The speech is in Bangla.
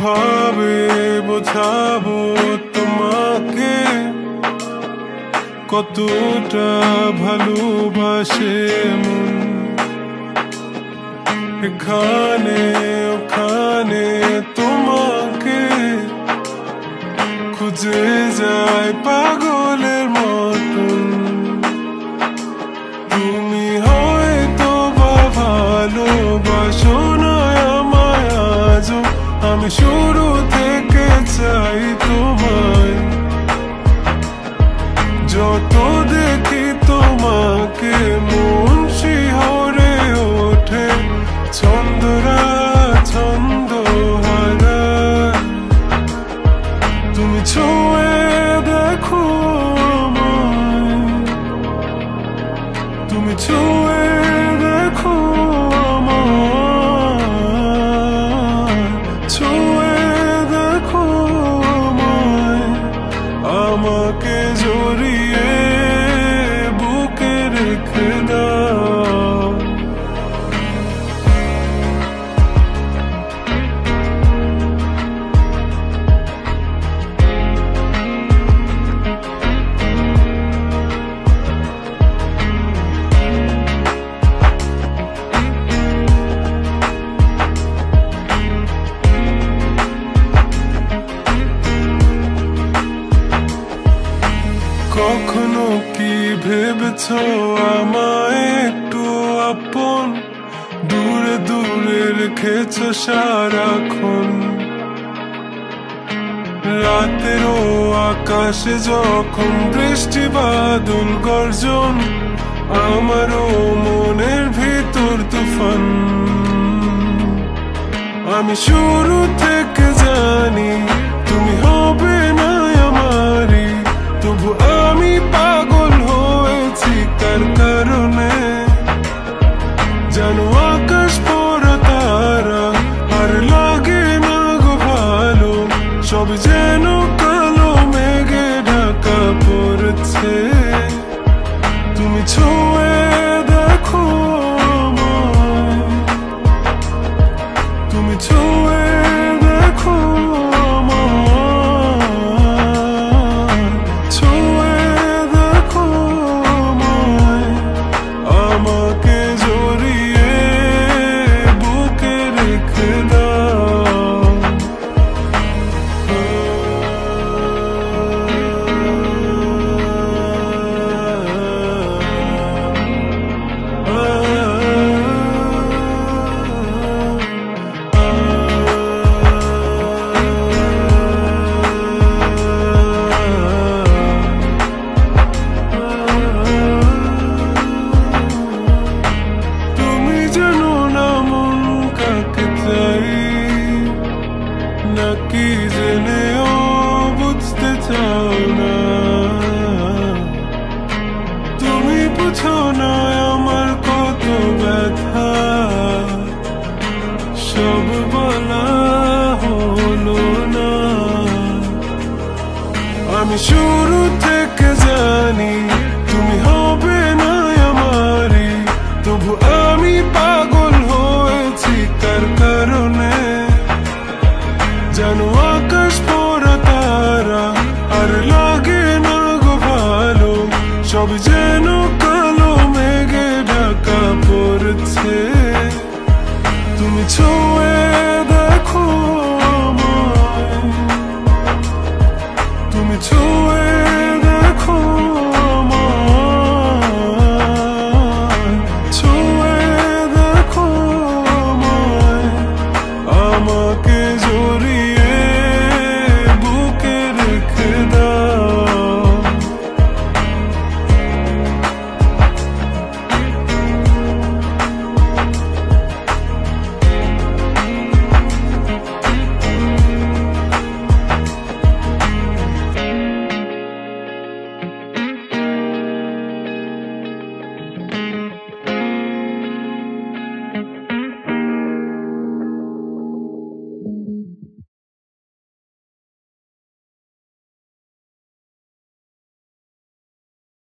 কিভাবে বোঝাবো তোমাকে কতটা ভালোবাসে মন। এখানে ওখানে তোমাকে খুঁজে যায় পাগলের মতন। তুমি হয়তো বা ভালোবাসো না আমায় আজও, আমি শুরু থেকে চাই তোমায়। যত দেখি তোমাকে মন শিহরে ওঠে, ছন্দরা ছন্দ হারায়। তুমি ছুঁয়ে দেখো আমায়, তুমি ছুঁয়ে দেখো আমায়, ছুঁয়ে দেখো আমায়। আমাকে জড়িয়ে বুকে রেখে দাও। কখনো কি ভেবেছ আমায় একটু আপন, দূরে দূরে রেখেছ সারাক্ষণ। রাতেরও আকাশে যখন বৃষ্টি বাদল গর্জন, আমারও মনের ভিতর তুফান। আমি শুরু থেকে জানি তুমি হবে না আমারই, তবু আমি পাগল হয়েছি কার কারণে। জানো আকাশ পড়া তারা আর লাগে না গো ভালো, সব যেন কালো মেঘে ঢাকা পড়েছে। তুমি ছুঁয়ে দেখো আমায়, তুমি ছুঁয়ে দেখো আমায়, ছুঁয়ে দেখো আমায়। আমাকে জড়িয়ে বুকে রেখে দাও। তুমি জানো না মন কাকে চাই, নাকি জেনেও বুঝতে চাও না। তুমি বুঝো না আমার কত ব্যথা, সব বলা হলো না। আমি শুরু থেকে জানি তুমি হবে না আমারই, তবু আমি পাগল হয়েছি কার কারণে। জানো আকাশ পড়া তারা আর লাগে না গো ভালো, সব যেন কালো মেঘে ঢাকা পড়েছে। তুমি ছুঁয়ে দেখো আমায়, তুমি ছুঁয়ে